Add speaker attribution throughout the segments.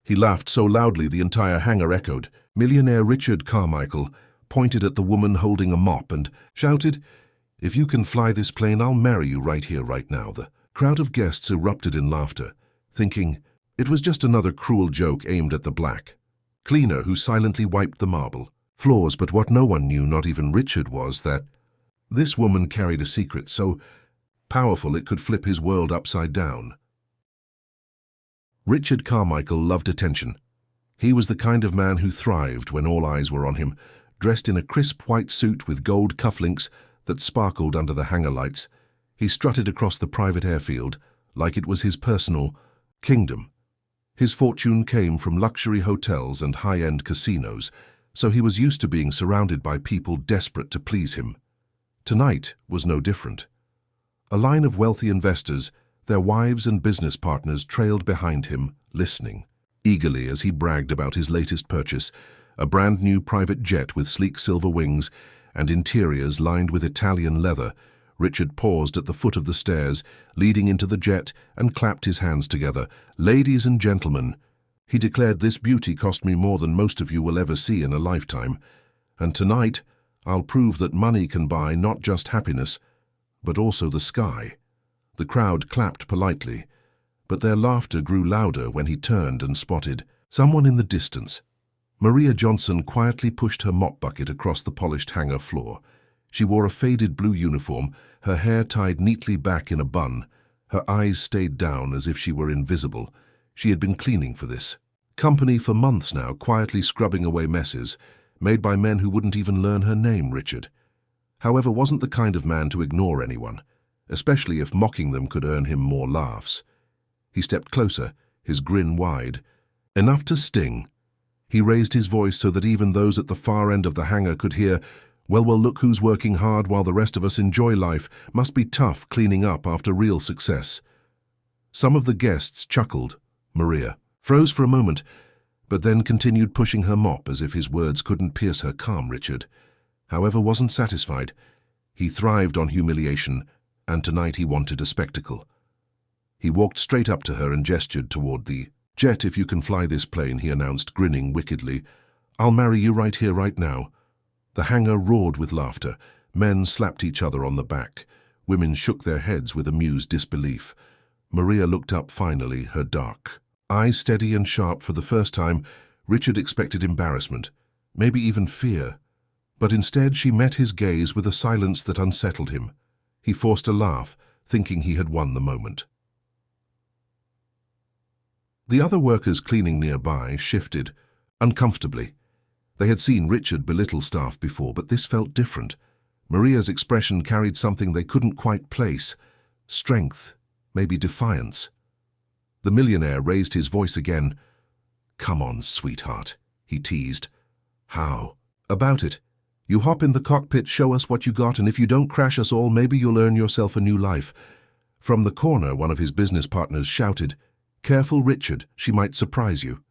Speaker 1: He laughed so loudly the entire hangar echoed. Millionaire Richard Carmichael pointed at the woman holding a mop and shouted, "If you can fly this plane, I'll marry you right here, right now." The crowd of guests erupted in laughter, thinking it was just another cruel joke aimed at the black cleaner who silently wiped the marble floors. But what no one knew, not even Richard, was that this woman carried a secret so powerful it could flip his world upside down. Richard Carmichael loved attention. He was the kind of man who thrived when all eyes were on him, dressed in a crisp white suit with gold cufflinks that sparkled under the hangar lights. He strutted across the private airfield like it was his personal kingdom. His fortune came from luxury hotels and high-end casinos, so he was used to being surrounded by people desperate to please him. Tonight was no different. A line of wealthy investors, their wives and business partners, trailed behind him, listening eagerly as he bragged about his latest purchase, a brand-new private jet with sleek silver wings and interiors lined with Italian leather. Richard paused at the foot of the stairs leading into the jet and clapped his hands together. "Ladies and gentlemen," he declared, "this beauty cost me more than most of you will ever see in a lifetime. And tonight, I'll prove that money can buy not just happiness, but also the sky." The crowd clapped politely, but their laughter grew louder when he turned and spotted someone in the distance. Maria Johnson quietly pushed her mop bucket across the polished hangar floor. She wore a faded blue uniform, her hair tied neatly back in a bun. Her eyes stayed down as if she were invisible. She had been cleaning for this company for months now, quietly scrubbing away messes made by men who wouldn't even learn her name. Richard, however, wasn't the kind of man to ignore anyone, especially if mocking them could earn him more laughs. He stepped closer, his grin wide, enough to sting. He raised his voice so that even those at the far end of the hangar could hear, well, look who's working hard while the rest of us enjoy life. Must be tough cleaning up after real success." Some of the guests chuckled. Maria froze for a moment, but then continued pushing her mop as if his words couldn't pierce her calm. Richard, however, wasn't satisfied. He thrived on humiliation, and tonight he wanted a spectacle. He walked straight up to her and gestured toward the jet. "If you can fly this plane," he announced, grinning wickedly, "I'll marry you right here, right now." The hangar roared with laughter. Men slapped each other on the back. Women shook their heads with amused disbelief. Maria looked up finally, her dark eyes steady and sharp. For the first time, Richard expected embarrassment, maybe even fear. But instead she met his gaze with a silence that unsettled him. He forced a laugh, thinking he had won the moment. The other workers cleaning nearby shifted uncomfortably. They had seen Richard belittle staff before, but this felt different. Maria's expression carried something they couldn't quite place. Strength, maybe defiance. The millionaire raised his voice again. "Come on, sweetheart," he teased. "How about it? You hop in the cockpit, show us what you got, and if you don't crash us all, maybe you'll earn yourself a new life." From the corner, one of his business partners shouted, "Careful, Richard, she might surprise you."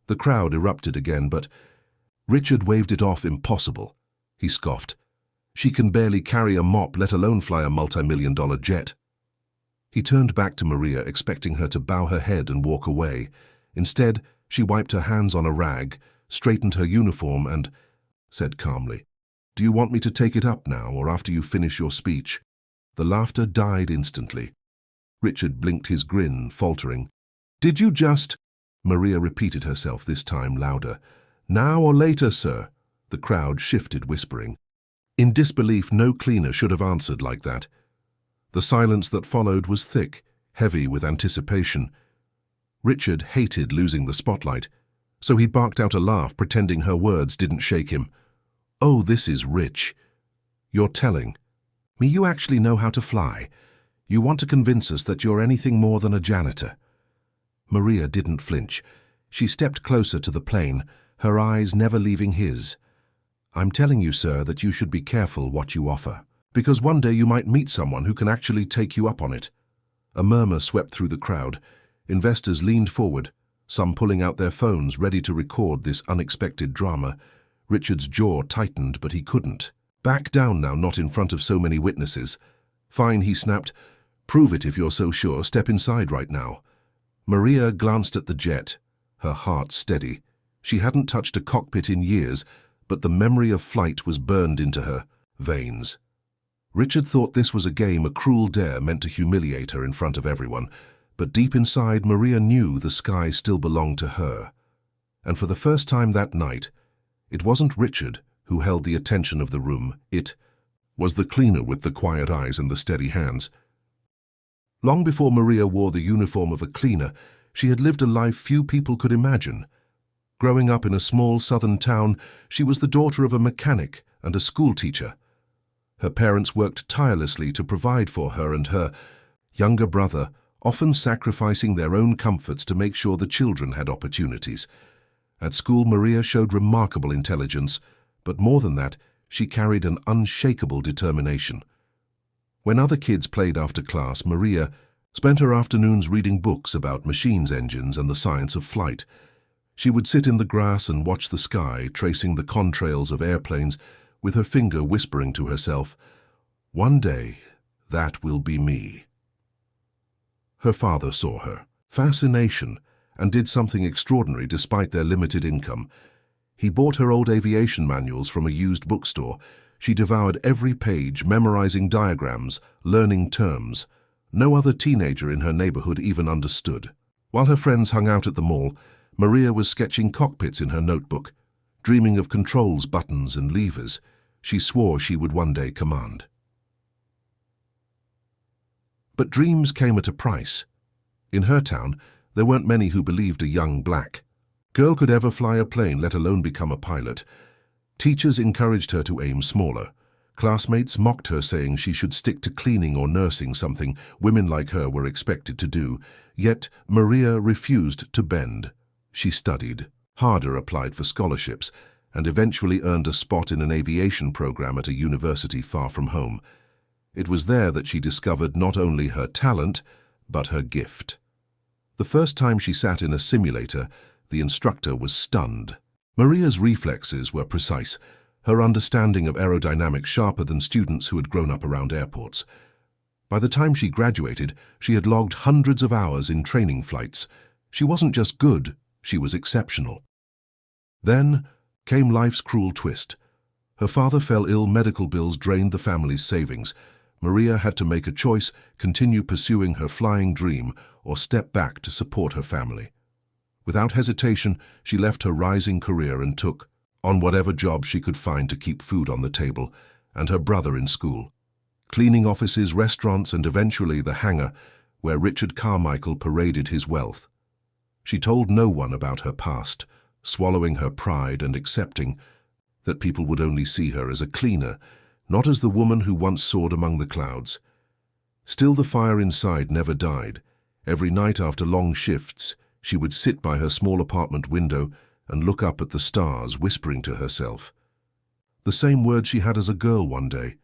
Speaker 1: The crowd erupted again, but Richard waved it off. "Impossible," he scoffed. "She can barely carry a mop, let alone fly a multi-million-dollar jet." He turned back to Maria, expecting her to bow her head and walk away. Instead, she wiped her hands on a rag, straightened her uniform, and said calmly, "Do you want me to take it up now, or after you finish your speech?" The laughter died instantly. Richard blinked, his grin faltering. "Did you just—" Maria repeated herself, this time louder. "Now or later, sir?" The crowd shifted, whispering. In disbelief, no cleaner should have answered like that. The silence that followed was thick, heavy with anticipation. Richard hated losing the spotlight, so he barked out a laugh, pretending her words didn't shake him. "Oh, this is rich. You're telling me you actually know how to fly. You want to convince us that you're anything more than a janitor." Maria didn't flinch. She stepped closer to the plane, her eyes never leaving his. "I'm telling you, sir, that you should be careful what you offer, because one day you might meet someone who can actually take you up on it." A murmur swept through the crowd. Investors leaned forward, some pulling out their phones ready to record this unexpected drama. Richard's jaw tightened, but he couldn't back down now, not in front of so many witnesses. "Fine," he snapped. "Prove it if you're so sure. Step inside right now." Maria glanced at the jet. her heart steady. She hadn't touched a cockpit in years, but the memory of flight was burned into her veins. Richard thought this was a game, a cruel dare meant to humiliate her in front of everyone, but deep inside, Maria knew the sky still belonged to her. And for the first time that night, it wasn't Richard who held the attention of the room. It was the cleaner with the quiet eyes and the steady hands. Long before Maria wore the uniform of a cleaner, she had lived a life few people could imagine. Growing up in a small southern town, she was the daughter of a mechanic and a schoolteacher. Her parents worked tirelessly to provide for her and her younger brother, often sacrificing their own comforts to make sure the children had opportunities. At school, Maria showed remarkable intelligence, but more than that, she carried an unshakable determination. When other kids played after class, Maria spent her afternoons reading books about machines, engines, and the science of flight. She would sit in the grass and watch the sky, tracing the contrails of airplanes, with her finger whispering to herself, "One day, that will be me." Her father saw her fascination and did something extraordinary despite their limited income. He bought her old aviation manuals from a used bookstore. She devoured every page, memorizing diagrams, learning terms. No other teenager in her neighborhood even understood. While her friends hung out at the mall, Maria was sketching cockpits in her notebook, dreaming of controls, buttons, and levers she swore she would one day command. But dreams came at a price. In her town, there weren't many who believed a young black girl could ever fly a plane, let alone become a pilot. Teachers encouraged her to aim smaller. Classmates mocked her, saying she should stick to cleaning or nursing, something women like her were expected to do. Yet Maria refused to bend. She studied harder, applied for scholarships, and eventually earned a spot in an aviation program at a university far from home. It was there that she discovered not only her talent, but her gift. The first time she sat in a simulator, the instructor was stunned. Maria's reflexes were precise, her understanding of aerodynamics sharper than students who had grown up around airports. By the time she graduated, she had logged hundreds of hours in training flights. She wasn't just good, she was exceptional. Then came life's cruel twist. Her father fell ill, medical bills drained the family's savings. Maria had to make a choice, continue pursuing her flying dream or step back to support her family. Without hesitation, she left her rising career and took on whatever job she could find to keep food on the table, and her brother in school. Cleaning offices, restaurants, and eventually the hangar where Richard Carmichael paraded his wealth. She told no one about her past, swallowing her pride and accepting that people would only see her as a cleaner, not as the woman who once soared among the clouds. Still, the fire inside never died. Every night after long shifts, she would sit by her small apartment window and look up at the stars, whispering to herself the same words she had as a girl one day.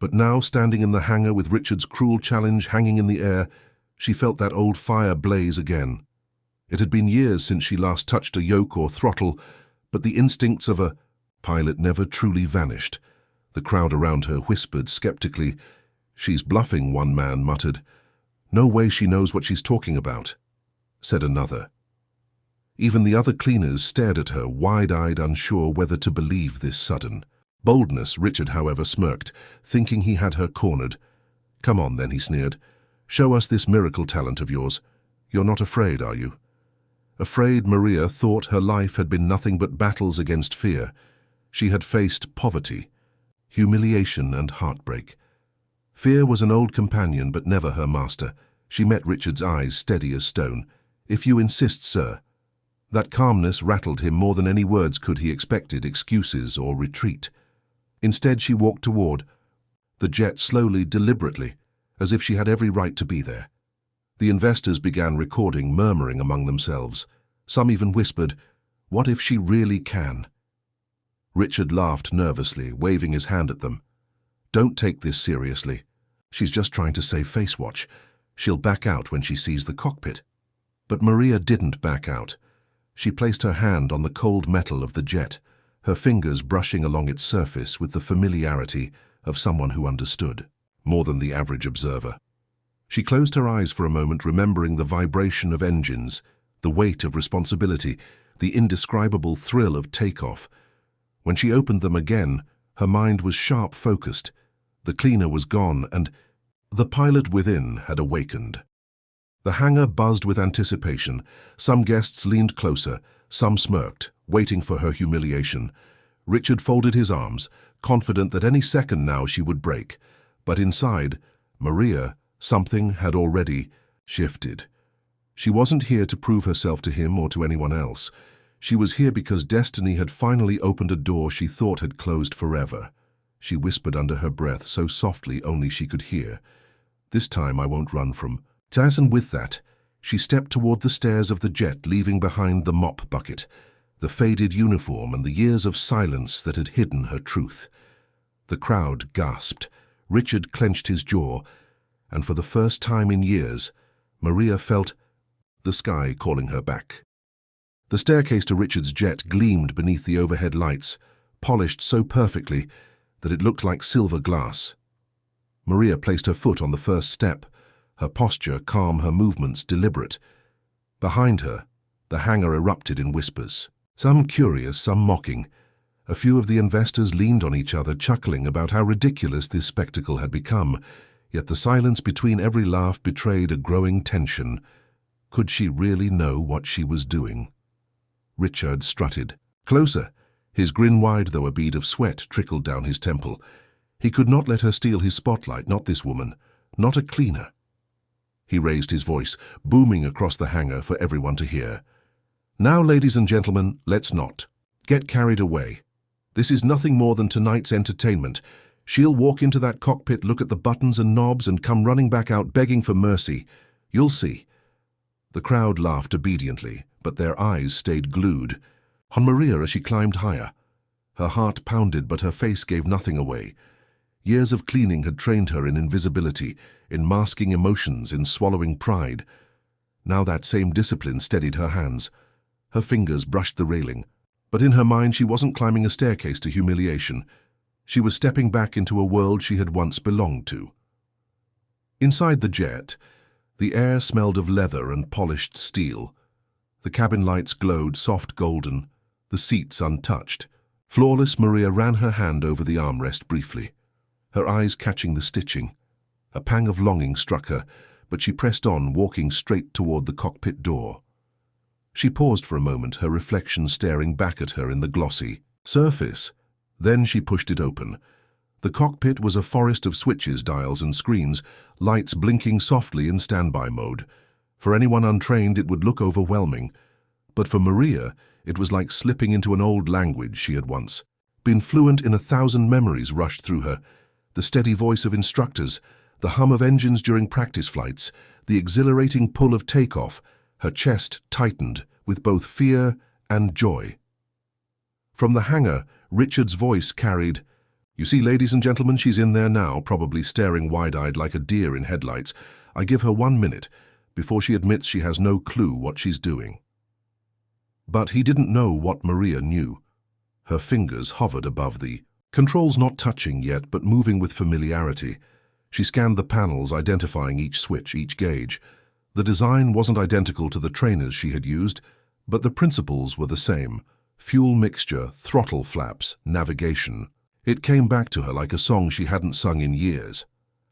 Speaker 1: But now, standing in the hangar with Richard's cruel challenge hanging in the air, she felt that old fire blaze again. It had been years since she last touched a yoke or throttle, but the instincts of a pilot never truly vanished. The crowd around her whispered skeptically. "She's bluffing," one man muttered. "No way she knows what she's talking about," said another. Even the other cleaners stared at her, wide-eyed, unsure whether to believe this sudden boldness. Richard, however, smirked, thinking he had her cornered. "Come on, then," he sneered. "Show us this miracle talent of yours. You're not afraid, are you?" Afraid, Maria thought her life had been nothing but battles against fear. She had faced poverty, humiliation, and heartbreak. Fear was an old companion, but never her master. She met Richard's eyes, steady as stone. "If you insist, sir." That calmness rattled him more than any words could. He expected excuses or retreat. Instead, she walked toward the jet slowly, deliberately, as if she had every right to be there. The investors began recording, murmuring among themselves. Some even whispered, "What if she really can?" Richard laughed nervously, waving his hand at them. "Don't take this seriously. She's just trying to save face watch. She'll back out when she sees the cockpit." But Maria didn't back out. She placed her hand on the cold metal of the jet, her fingers brushing along its surface with the familiarity of someone who understood, more than the average observer. She closed her eyes for a moment, remembering the vibration of engines, the weight of responsibility, the indescribable thrill of takeoff. When she opened them again, her mind was sharp-focused. The cleaner was gone, and the pilot within had awakened. The hangar buzzed with anticipation. Some guests leaned closer, some smirked, waiting for her humiliation. Richard folded his arms, confident that any second now she would break. But inside, Maria, something had already shifted. She wasn't here to prove herself to him or to anyone else. She was here because destiny had finally opened a door she thought had closed forever. She whispered under her breath so softly only she could hear. "This time I won't run from Taz," and with that, she stepped toward the stairs of the jet, leaving behind the mop bucket, the faded uniform and the years of silence that had hidden her truth. The crowd gasped. Richard clenched his jaw, and for the first time in years, Maria felt the sky calling her back. The staircase to Richard's jet gleamed beneath the overhead lights, polished so perfectly that it looked like silver glass. Maria placed her foot on the first step, her posture calm, her movements deliberate. Behind her, the hangar erupted in whispers, some curious, some mocking. A few of the investors leaned on each other, chuckling about how ridiculous this spectacle had become, yet the silence between every laugh betrayed a growing tension. Could she really know what she was doing? Richard strutted closer, his grin wide though a bead of sweat trickled down his temple. He could not let her steal his spotlight, not this woman, not a cleaner. He raised his voice, booming across the hangar for everyone to hear. "Now, ladies and gentlemen, let's not get carried away. This is nothing more than tonight's entertainment. She'll walk into that cockpit, look at the buttons and knobs, and come running back out begging for mercy. You'll see." The crowd laughed obediently, but their eyes stayed glued on Maria as she climbed higher. Her heart pounded, but her face gave nothing away. Years of cleaning had trained her in invisibility, in masking emotions, in swallowing pride. Now that same discipline steadied her hands. Her fingers brushed the railing, but in her mind she wasn't climbing a staircase to humiliation. She was stepping back into a world she had once belonged to. Inside the jet, the air smelled of leather and polished steel. The cabin lights glowed soft golden, the seats untouched. Flawless, Maria ran her hand over the armrest briefly, her eyes catching the stitching. A pang of longing struck her, but she pressed on, walking straight toward the cockpit door. She paused for a moment, her reflection staring back at her in the glossy surface. Then she pushed it open. The cockpit was a forest of switches, dials, and screens, lights blinking softly in standby mode. For anyone untrained, it would look overwhelming. But for Maria, it was like slipping into an old language she had once been fluent in. 1,000 memories rushed through her. The steady voice of instructors, the hum of engines during practice flights, the exhilarating pull of takeoff. Her chest tightened with both fear and joy. From the hangar, Richard's voice carried, "You see, ladies and gentlemen, she's in there now, probably staring wide-eyed like a deer in headlights. I give her 1 minute before she admits she has no clue what she's doing." But he didn't know what Maria knew. Her fingers hovered above the controls, not touching yet, but moving with familiarity. She scanned the panels, identifying each switch, each gauge. The design wasn't identical to the trainers she had used, but the principles were the same. Fuel mixture, throttle flaps, navigation. It came back to her like a song she hadn't sung in years.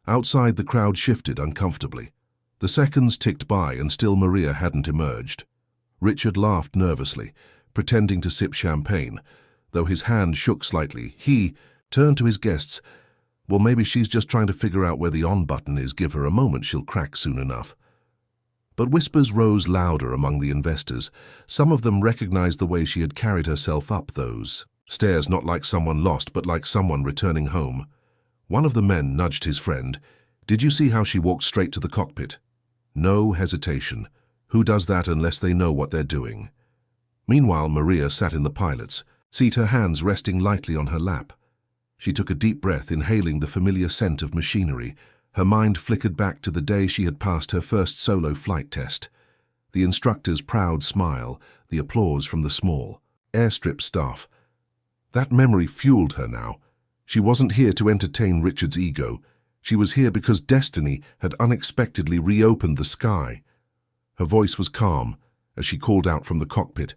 Speaker 1: Outside, the crowd shifted uncomfortably. The seconds ticked by and still Maria hadn't emerged. Richard laughed nervously, pretending to sip champagne. Though his hand shook slightly, he turned to his guests. "Well, maybe she's just trying to figure out where the on button is. Give her a moment, she'll crack soon enough." But whispers rose louder among the investors. Some of them recognized the way she had carried herself up those stairs, not like someone lost, but like someone returning home. One of the men nudged his friend. "Did you see how she walked straight to the cockpit? No hesitation. Who does that unless they know what they're doing?" Meanwhile, Maria sat in the pilot's seat, her hands resting lightly on her lap. She took a deep breath, inhaling the familiar scent of machinery. Her mind flickered back to the day she had passed her first solo flight test. The instructor's proud smile, the applause from the small airstrip staff. That memory fueled her now. She wasn't here to entertain Richard's ego. She was here because destiny had unexpectedly reopened the sky. Her voice was calm, as she called out from the cockpit.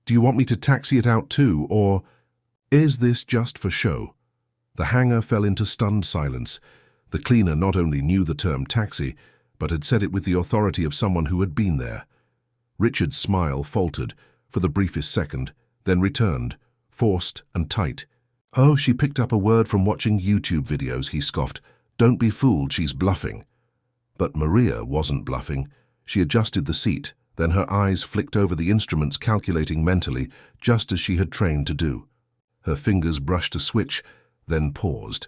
Speaker 1: "Do you want me to taxi it out too, or is this just for show?" The hangar fell into stunned silence. The cleaner not only knew the term taxi, but had said it with the authority of someone who had been there. Richard's smile faltered for the briefest second, then returned, forced and tight. "Oh, she picked up a word from watching YouTube videos," he scoffed. "Don't be fooled, she's bluffing." But Maria wasn't bluffing. She adjusted the seat, then her eyes flicked over the instruments, calculating mentally, just as she had trained to do. Her fingers brushed a switch, then paused.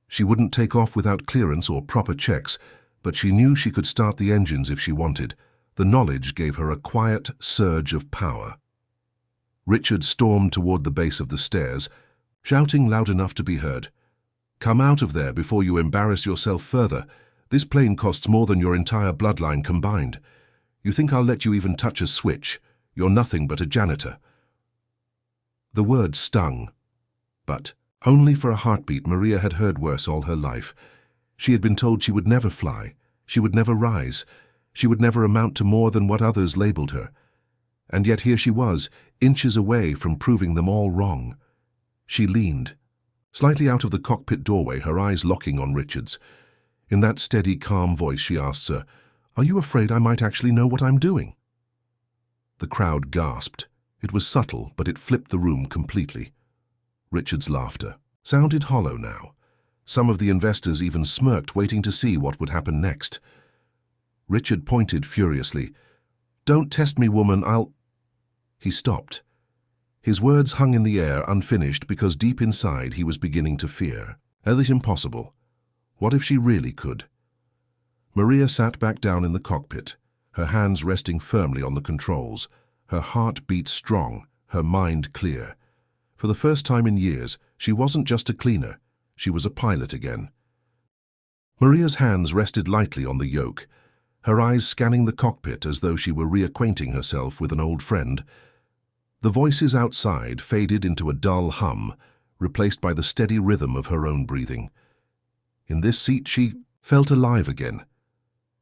Speaker 1: She wouldn't take off without clearance or proper checks, but she knew she could start the engines if she wanted. The knowledge gave her a quiet surge of power. Richard stormed toward the base of the stairs, shouting loud enough to be heard. "Come out of there before you embarrass yourself further. This plane costs more than your entire bloodline combined. You think I'll let you even touch a switch? You're nothing but a janitor." The word stung, but only for a heartbeat. Maria had heard worse all her life. She had been told she would never fly, she would never rise, she would never amount to more than what others labeled her. And yet here she was, inches away from proving them all wrong. She leaned, slightly out of the cockpit doorway, her eyes locking on Richard's. In that steady, calm voice she asked, "Sir, are you afraid I might actually know what I'm doing?" The crowd gasped. It was subtle, but it flipped the room completely. Richard's laughter sounded hollow now. Some of the investors even smirked, waiting to see what would happen next. Richard pointed furiously. "Don't test me, woman, I'll—" He stopped. His words hung in the air, unfinished, because deep inside he was beginning to fear. Was it impossible? What if she really could? Maria sat back down in the cockpit, her hands resting firmly on the controls. Her heart beat strong, her mind clear. For the first time in years, she wasn't just a cleaner, she was a pilot again. Maria's hands rested lightly on the yoke, her eyes scanning the cockpit as though she were reacquainting herself with an old friend. The voices outside faded into a dull hum, replaced by the steady rhythm of her own breathing. In this seat she felt alive again.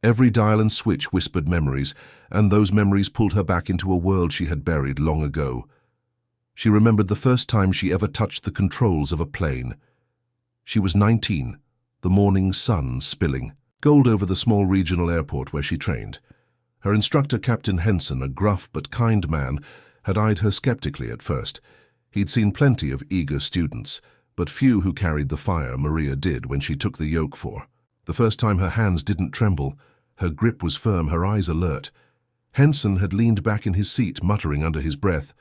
Speaker 1: Every dial and switch whispered memories, and those memories pulled her back into a world she had buried long ago. She remembered the first time she ever touched the controls of a plane. She was 19, the morning sun spilling gold over the small regional airport where she trained. Her instructor, Captain Henson, a gruff but kind man, had eyed her skeptically at first. He'd seen plenty of eager students, but few who carried the fire Maria did when she took the yoke for. The first time her hands didn't tremble, her grip was firm, her eyes alert. Henson had leaned back in his seat, muttering under his breath,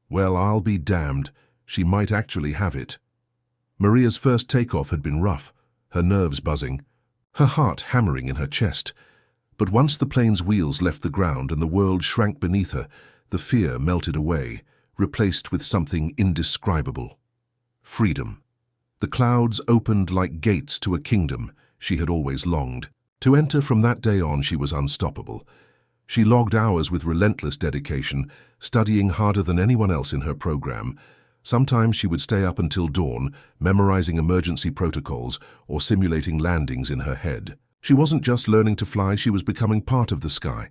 Speaker 1: "Well, I'll be damned, she might actually have it." Maria's first takeoff had been rough, her nerves buzzing, her heart hammering in her chest. But once the plane's wheels left the ground and the world shrank beneath her, the fear melted away, replaced with something indescribable. Freedom. The clouds opened like gates to a kingdom she had always longed. To enter from that day on, she was unstoppable. She logged hours with relentless dedication, studying harder than anyone else in her program. Sometimes she would stay up until dawn, memorizing emergency protocols or simulating landings in her head. She wasn't just learning to fly, she was becoming part of the sky.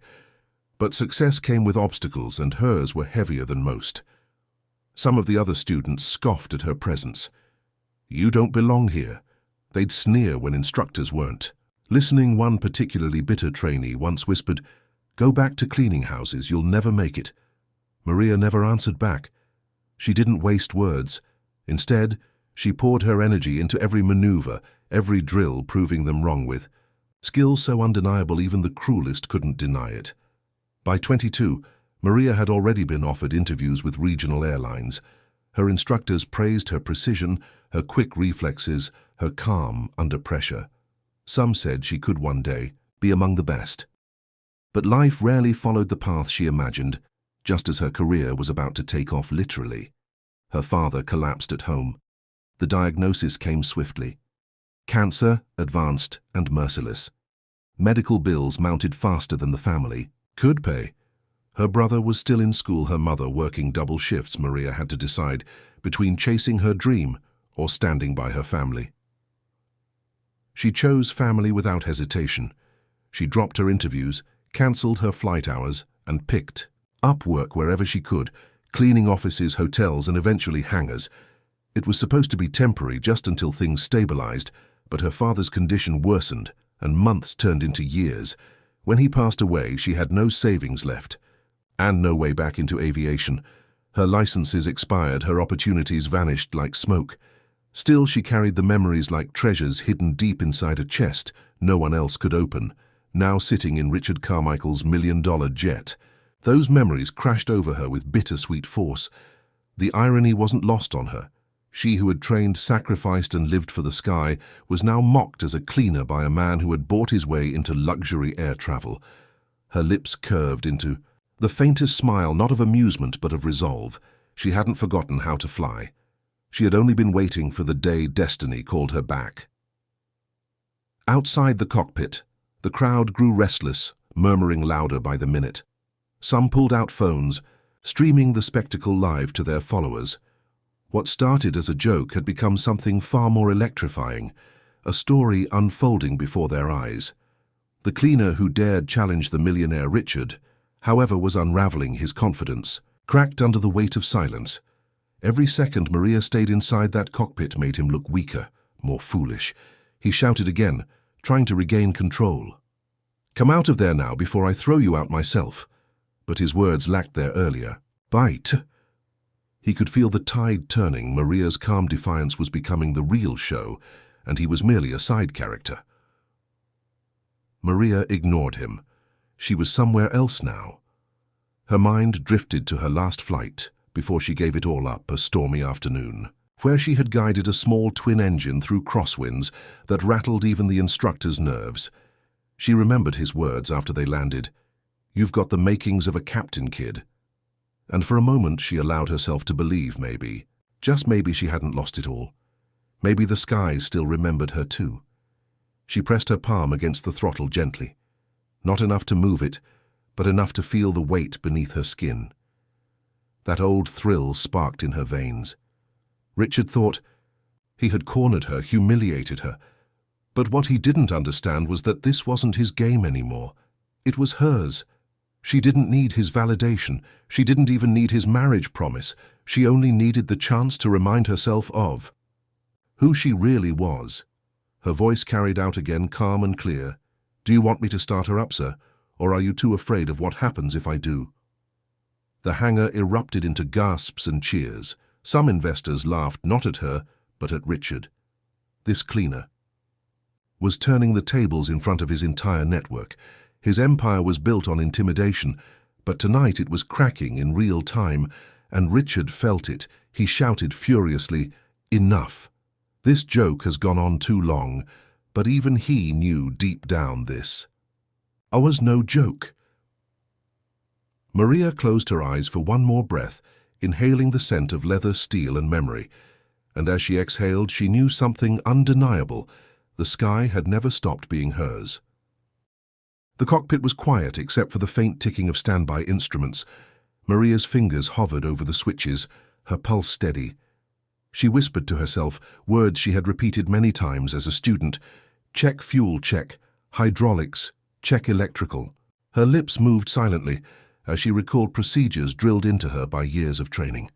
Speaker 1: But success came with obstacles, and hers were heavier than most. Some of the other students scoffed at her presence. "You don't belong here." They'd sneer when instructors weren't. Listening, one particularly bitter trainee once whispered, "Go back to cleaning houses, you'll never make it." Maria never answered back. She didn't waste words. Instead, she poured her energy into every maneuver, every drill, proving them wrong with. Skill so undeniable even the cruelest couldn't deny it. By 22, Maria had already been offered interviews with regional airlines. Her instructors praised her precision, her quick reflexes, her calm under pressure. Some said she could one day be among the best. But life rarely followed the path she imagined. Just as her career was about to take off literally, her father collapsed at home. The diagnosis came swiftly. Cancer, advanced and merciless. Medical bills mounted faster than the family could pay. Her brother was still in school, her mother working double shifts. Maria had to decide between chasing her dream or standing by her family. She chose family without hesitation. She dropped her interviews, cancelled her flight hours, and picked up work wherever she could, cleaning offices, hotels, and eventually hangars. It was supposed to be temporary just until things stabilized, but her father's condition worsened, and months turned into years. When he passed away, she had no savings left, and no way back into aviation. Her licenses expired, her opportunities vanished like smoke. Still, she carried the memories like treasures hidden deep inside a chest no one else could open, now sitting in Richard Carmichael's $1 million jet. Those memories crashed over her with bittersweet force. The irony wasn't lost on her. She who had trained, sacrificed, and lived for the sky was now mocked as a cleaner by a man who had bought his way into luxury air travel. Her lips curved into the faintest smile, not of amusement but of resolve. She hadn't forgotten how to fly. She had only been waiting for the day destiny called her back. Outside the cockpit, the crowd grew restless, murmuring louder by the minute. Some pulled out phones, streaming the spectacle live to their followers. What started as a joke had become something far more electrifying, a story unfolding before their eyes. The cleaner who dared challenge the millionaire Richard, however, was unraveling his confidence, cracked under the weight of silence. Every second Maria stayed inside that cockpit made him look weaker, more foolish. He shouted again, trying to regain control. "Come out of there now before I throw you out myself." But his words lacked their earlier bite. He could feel the tide turning. Maria's calm defiance was becoming the real show, and he was merely a side character. Maria ignored him. She was somewhere else now. Her mind drifted to her last flight before she gave it all up, a stormy afternoon, where she had guided a small twin engine through crosswinds that rattled even the instructor's nerves. She remembered his words after they landed. "You've got the makings of a captain, kid." And for a moment she allowed herself to believe maybe, just maybe, she hadn't lost it all. Maybe the skies still remembered her too. She pressed her palm against the throttle gently. Not enough to move it, but enough to feel the weight beneath her skin. That old thrill sparked in her veins. Richard thought he had cornered her, humiliated her. But what he didn't understand was that this wasn't his game anymore. It was hers. She didn't need his validation. She didn't even need his marriage promise. She only needed the chance to remind herself of who she really was. Her voice carried out again, calm and clear. "Do you want me to start her up, sir? Or are you too afraid of what happens if I do?" The hangar erupted into gasps and cheers. Some investors laughed not at her, but at Richard. This cleaner was turning the tables in front of his entire network. His empire was built on intimidation, but tonight it was cracking in real time, and Richard felt it. He shouted furiously, "Enough! This joke has gone on too long," but even he knew deep down this was no joke. Maria closed her eyes for one more breath, inhaling the scent of leather, steel, and memory. And as she exhaled, she knew something undeniable. The sky had never stopped being hers. The cockpit was quiet except for the faint ticking of standby instruments. Maria's fingers hovered over the switches, her pulse steady. She whispered to herself words she had repeated many times as a student. "Check fuel, check. Hydraulics, check electrical." Her lips moved silently as she recalled procedures drilled into her by years of training.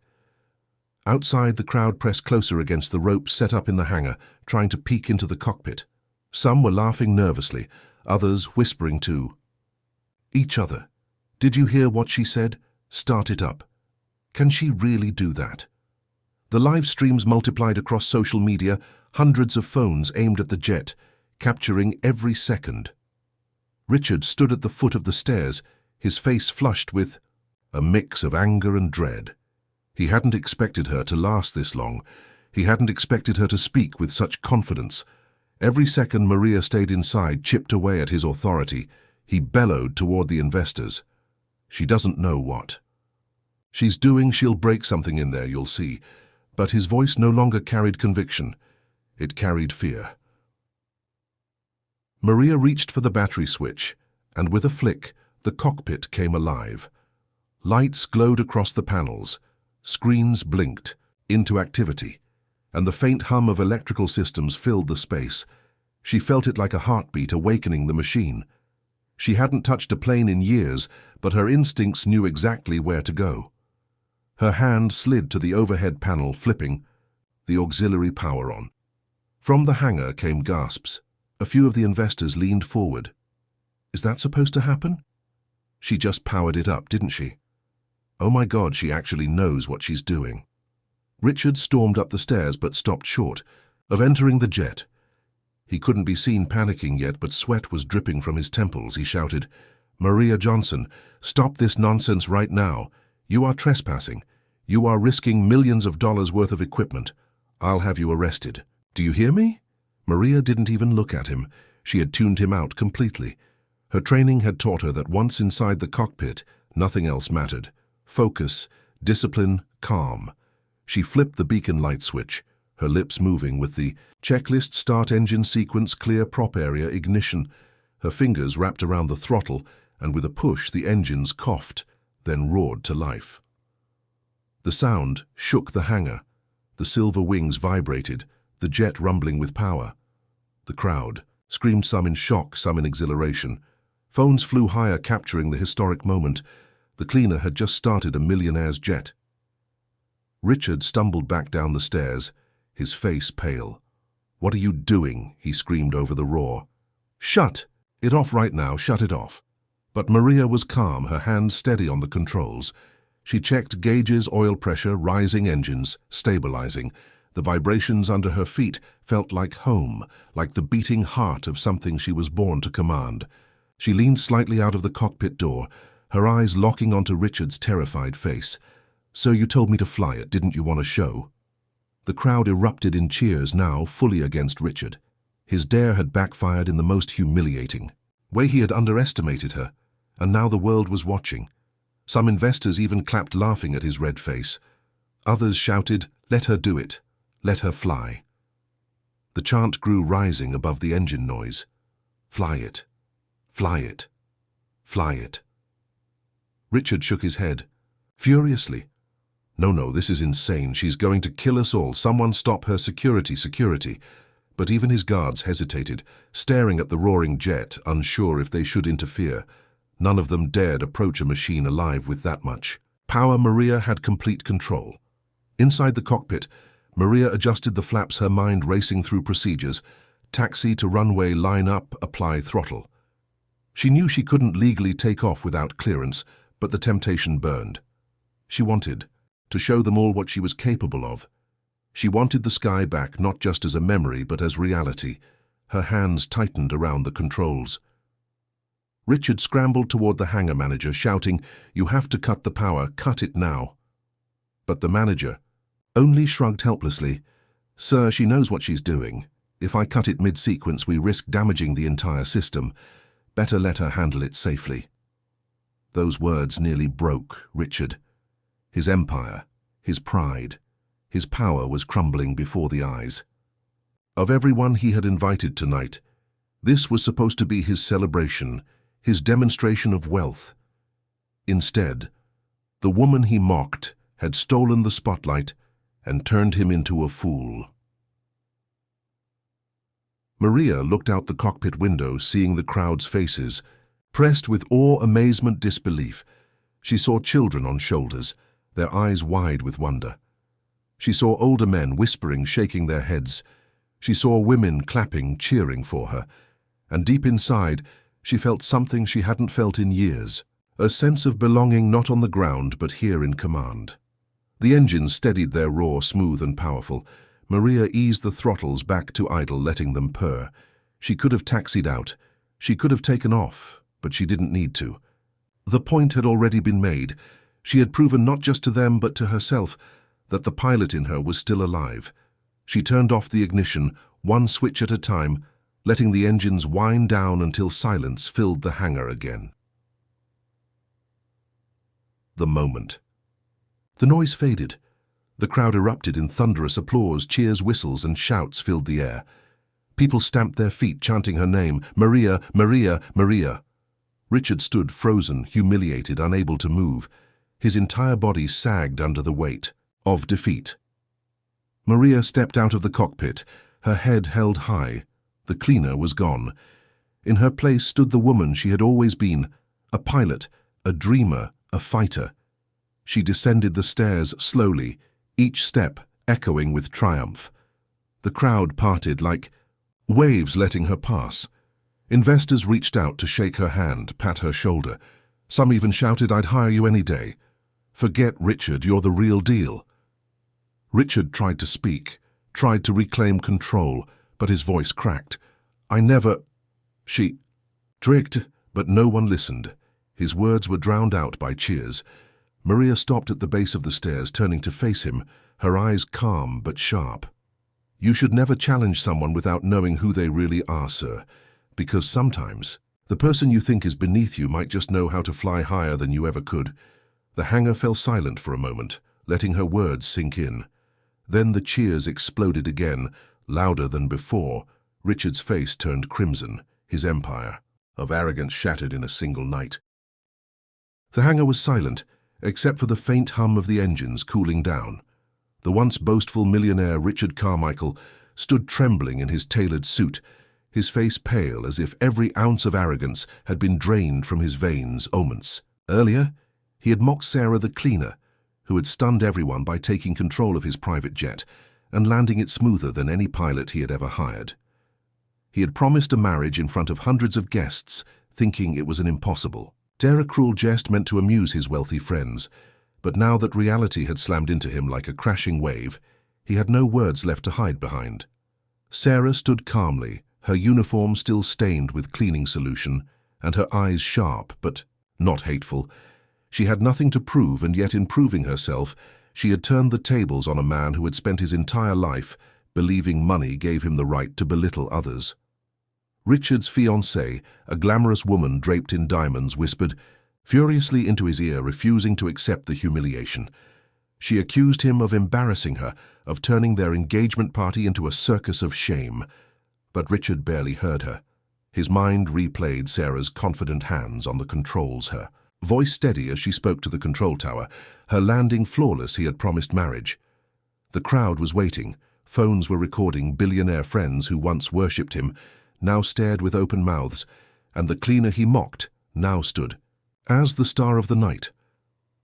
Speaker 1: Outside, the crowd pressed closer against the ropes set up in the hangar, trying to peek into the cockpit. Some were laughing nervously, others whispering to each other. "Did you hear what she said? Start it up. Can she really do that?" The live streams multiplied across social media, hundreds of phones aimed at the jet, capturing every second. Richard stood at the foot of the stairs, his face flushed with a mix of anger and dread. He hadn't expected her to last this long. He hadn't expected her to speak with such confidence. Every second Maria stayed inside chipped away at his authority. He bellowed toward the investors. "She doesn't know what she's doing. She'll break something in there, you'll see." But his voice no longer carried conviction. It carried fear. Maria reached for the battery switch, and with a flick, the cockpit came alive. Lights glowed across the panels. Screens blinked into activity, and the faint hum of electrical systems filled the space. She felt it like a heartbeat awakening the machine. She hadn't touched a plane in years, but her instincts knew exactly where to go. Her hand slid to the overhead panel, flipping the auxiliary power on. From the hangar came gasps. A few of the investors leaned forward. Is that supposed to happen? She just powered it up, didn't she? Oh my God, she actually knows what she's doing. Richard stormed up the stairs but stopped short of entering the jet. He couldn't be seen panicking yet, but sweat was dripping from his temples. He shouted, "Maria Johnson, stop this nonsense right now. You are trespassing. You are risking millions of dollars worth of equipment. I'll have you arrested. Do you hear me?" Maria didn't even look at him. She had tuned him out completely. Her training had taught her that once inside the cockpit, nothing else mattered. Focus, discipline, calm. She flipped the beacon light switch, her lips moving with the checklist start engine sequence clear prop area ignition. Her fingers wrapped around the throttle, and with a push the engines coughed, then roared to life. The sound shook the hangar. The silver wings vibrated, the jet rumbling with power. The crowd screamed, some in shock, some in exhilaration. Phones flew higher, capturing the historic moment. The cleaner had just started a Millionaire's jet. Richard stumbled back down the stairs, his face pale. "What are you doing?" he screamed over the roar. "Shut it off right now, shut it off." But Maria was calm, her hands steady on the controls. She checked gauges, oil pressure, rising engines, stabilizing. The vibrations under her feet felt like home, like the beating heart of something she was born to command. She leaned slightly out of the cockpit door, her eyes locking onto Richard's terrified face. "So you told me to fly it, didn't you want a show?" The crowd erupted in cheers now, fully against Richard. His dare had backfired in the most humiliating way. He had underestimated her, and now the world was watching. Some investors even clapped, laughing at his red face. Others shouted, "Let her do it. Let her fly." The chant grew, rising above the engine noise. "Fly it. Fly it. Fly it." Richard shook his head, furiously. No, this is insane. She's going to kill us all. Someone stop her. Security. But even his guards hesitated, staring at the roaring jet, unsure if they should interfere. None of them dared approach a machine alive with that much power. Maria had complete control. Inside the cockpit, Maria adjusted the flaps, her mind racing through procedures. Taxi to runway, line up, apply throttle. She knew she couldn't legally take off without clearance, but the temptation burned. She wanted to show them all what she was capable of. She wanted the sky back, not just as a memory, but as reality. Her hands tightened around the controls. Richard scrambled toward the hangar manager, shouting, "You have to cut the power, cut it now." But the manager only shrugged helplessly. "Sir, she knows what she's doing. If I cut it mid-sequence, we risk damaging the entire system. Better let her handle it safely." Those words nearly broke Richard. His empire, his pride, his power was crumbling before the eyes of everyone he had invited tonight. This was supposed to be his celebration, his demonstration of wealth. Instead, the woman he mocked had stolen the spotlight and turned him into a fool. Maria looked out the cockpit window, seeing the crowd's faces, pressed with awe, amazement, disbelief. She saw children on shoulders, their eyes wide with wonder. She saw older men whispering, shaking their heads. She saw women clapping, cheering for her. And deep inside, she felt something she hadn't felt in years, a sense of belonging, not on the ground, but here in command. The engines steadied their roar, smooth and powerful. Maria eased the throttles back to idle, letting them purr. She could have taxied out. She could have taken off, but she didn't need to. The point had already been made. She had proven not just to them but to herself that the pilot in her was still alive. She turned off the ignition, one switch at a time, letting the engines wind down until silence filled the hangar again. The moment. The noise faded. The crowd erupted in thunderous applause, cheers, whistles, and shouts filled the air. People stamped their feet, chanting her name, "Maria, Maria, Maria." Richard stood frozen, humiliated, unable to move. His entire body sagged under the weight of defeat. Maria stepped out of the cockpit, her head held high. The cleaner was gone. In her place stood the woman she had always been, a pilot, a dreamer, a fighter. She descended the stairs slowly, each step echoing with triumph. The crowd parted like waves letting her pass. Investors reached out to shake her hand, pat her shoulder. Some even shouted, "I'd hire you any day. Forget Richard, you're the real deal." Richard tried to speak, tried to reclaim control, but his voice cracked. She tricked, but no one listened. His words were drowned out by cheers. Maria stopped at the base of the stairs, turning to face him, her eyes calm but sharp. "You should never challenge someone without knowing who they really are, sir, because sometimes the person you think is beneath you might just know how to fly higher than you ever could." The hangar fell silent for a moment, letting her words sink in. Then the cheers exploded again, louder than before. Richard's face turned crimson, his empire of arrogance shattered in a single night. The hangar was silent, except for the faint hum of the engines cooling down. The once boastful millionaire Richard Carmichael stood trembling in his tailored suit, his face pale as if every ounce of arrogance had been drained from his veins moments. Earlier, he had mocked Sarah the cleaner, who had stunned everyone by taking control of his private jet and landing it smoother than any pilot he had ever hired. He had promised a marriage in front of hundreds of guests, thinking it was an impossible, dare a cruel jest meant to amuse his wealthy friends. But now that reality had slammed into him like a crashing wave, he had no words left to hide behind. Sarah stood calmly, her uniform still stained with cleaning solution, and her eyes sharp but not hateful. She had nothing to prove, and yet in proving herself, she had turned the tables on a man who had spent his entire life believing money gave him the right to belittle others. Richard's fiancée, a glamorous woman draped in diamonds, whispered furiously into his ear, refusing to accept the humiliation. She accused him of embarrassing her, of turning their engagement party into a circus of shame. But Richard barely heard her. His mind replayed Sarah's confident hands on the controls, her voice steady as she spoke to the control tower, her landing flawless. He had promised marriage. The crowd was waiting. Phones were recording billionaire friends who once worshipped him, now stared with open mouths, and the cleaner he mocked now stood as the star of the night.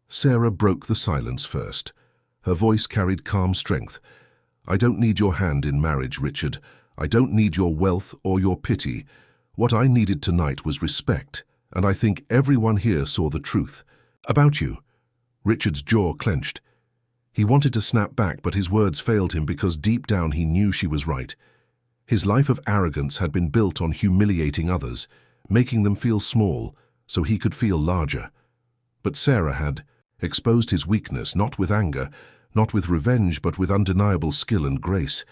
Speaker 1: Sarah broke the silence first. Her voice carried calm strength. "I don't need your hand in marriage, Richard. I don't need your wealth or your pity. What I needed tonight was respect, and I think everyone here saw the truth. About you." Richard's jaw clenched. He wanted to snap back, but his words failed him because deep down he knew she was right. His life of arrogance had been built on humiliating others, making them feel small, so he could feel larger. But Sarah had exposed his weakness, not with anger, not with revenge, but with undeniable skill and grace.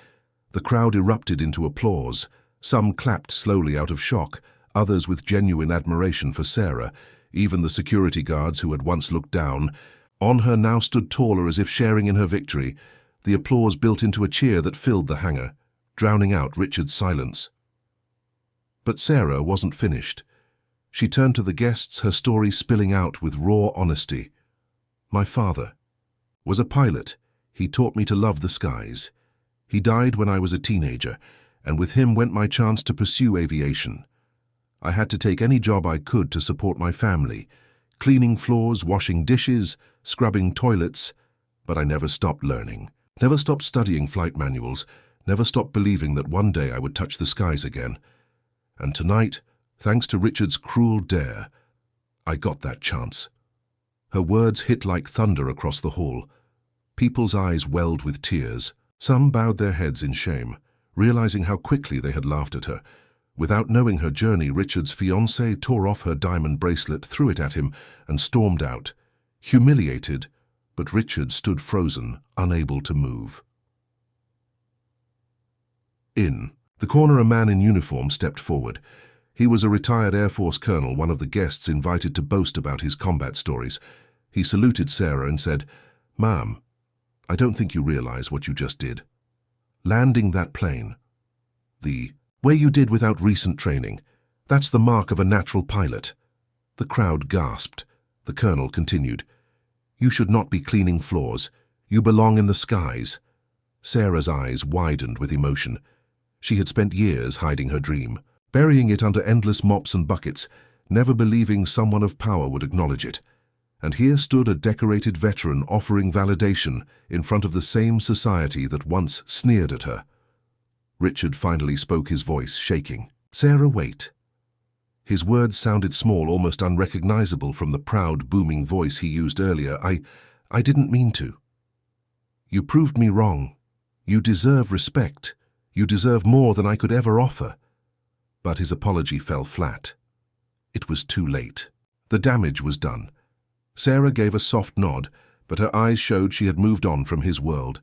Speaker 1: The crowd erupted into applause. Some clapped slowly out of shock, others with genuine admiration for Sarah. Even the security guards who had once looked down on her now stood taller as if sharing in her victory. The applause built into a cheer that filled the hangar, drowning out Richard's silence. But Sarah wasn't finished. She turned to the guests, her story spilling out with raw honesty. "My father was a pilot. He taught me to love the skies. He died when I was a teenager, and with him went my chance to pursue aviation. I had to take any job I could to support my family, cleaning floors, washing dishes, scrubbing toilets, but I never stopped learning, never stopped studying flight manuals, never stopped believing that one day I would touch the skies again. And tonight, thanks to Richard's cruel dare, I got that chance." Her words hit like thunder across the hall. People's eyes welled with tears. Some bowed their heads in shame, realizing how quickly they had laughed at her. Without knowing her journey, Richard's fiancée tore off her diamond bracelet, threw it at him, and stormed out. Humiliated, but Richard stood frozen, unable to move. In the corner, a man in uniform stepped forward. He was a retired Air Force colonel, one of the guests invited to boast about his combat stories. He saluted Sarah and said, "Ma'am, I don't think you realize what you just did. Landing that plane. The way you did without recent training. That's the mark of a natural pilot." The crowd gasped. The colonel continued, "You should not be cleaning floors. You belong in the skies." Sarah's eyes widened with emotion. She had spent years hiding her dream. burying it under endless mops and buckets, never believing someone of power would acknowledge it. And here stood a decorated veteran offering validation in front of the same society that once sneered at her. Richard finally spoke, his voice shaking. "Sarah, wait." His words sounded small, almost unrecognizable from the proud, booming voice he used earlier. I didn't mean to. You proved me wrong. You deserve respect. You deserve more than I could ever offer. But his apology fell flat. It was too late. The damage was done. Sarah gave a soft nod, but her eyes showed she had moved on from his world.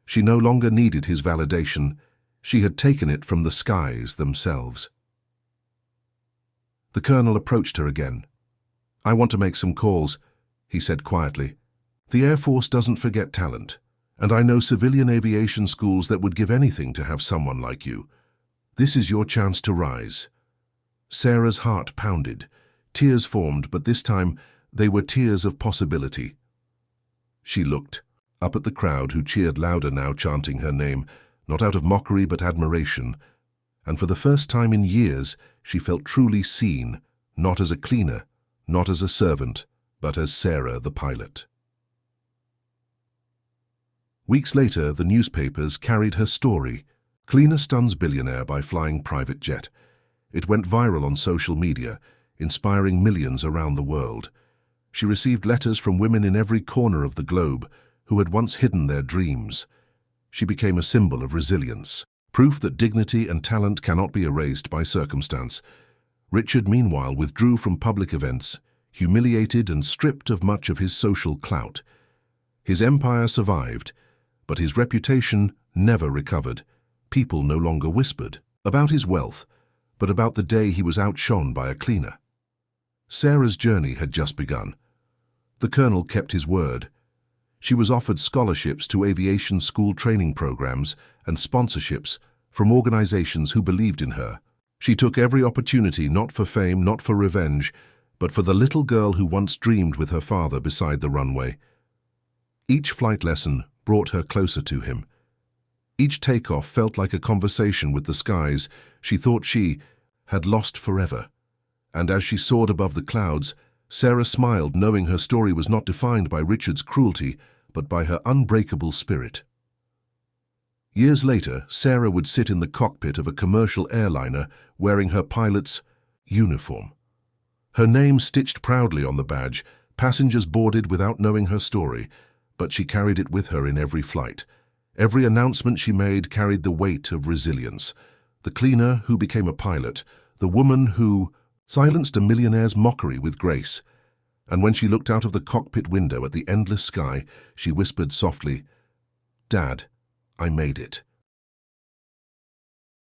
Speaker 1: She no longer needed his validation. She had taken it from the skies themselves. The colonel approached her again. "I want to make some calls," he said quietly. "The Air Force doesn't forget talent, and I know civilian aviation schools that would give anything to have someone like you. This is your chance to rise." Sarah's heart pounded. Tears formed, but this time they were tears of possibility. She looked up at the crowd, who cheered louder now, chanting her name, not out of mockery but admiration. And for the first time in years, she felt truly seen, not as a cleaner, not as a servant, but as Sarah the pilot. Weeks later, the newspapers carried her story. Cleaner stuns billionaire by flying private jet. It went viral on social media, inspiring millions around the world. She received letters from women in every corner of the globe who had once hidden their dreams. She became a symbol of resilience, proof that dignity and talent cannot be erased by circumstance. Richard, meanwhile, withdrew from public events, humiliated and stripped of much of his social clout. His empire survived, but his reputation never recovered. People no longer whispered about his wealth, but about the day he was outshone by a cleaner. Sarah's journey had just begun. The colonel kept his word. She was offered scholarships to aviation school training programs and sponsorships from organizations who believed in her. She took every opportunity, not for fame, not for revenge, but for the little girl who once dreamed with her father beside the runway. Each flight lesson brought her closer to him. Each takeoff felt like a conversation with the skies she thought she had lost forever. And as she soared above the clouds, Sarah smiled, knowing her story was not defined by Richard's cruelty, but by her unbreakable spirit. Years later, Sarah would sit in the cockpit of a commercial airliner wearing her pilot's uniform. Her name stitched proudly on the badge, passengers boarded without knowing her story, but she carried it with her in every flight. Every announcement she made carried the weight of resilience. The cleaner who became a pilot, the woman who silenced a millionaire's mockery with grace. And when she looked out of the cockpit window at the endless sky, she whispered softly, "Dad, I made it."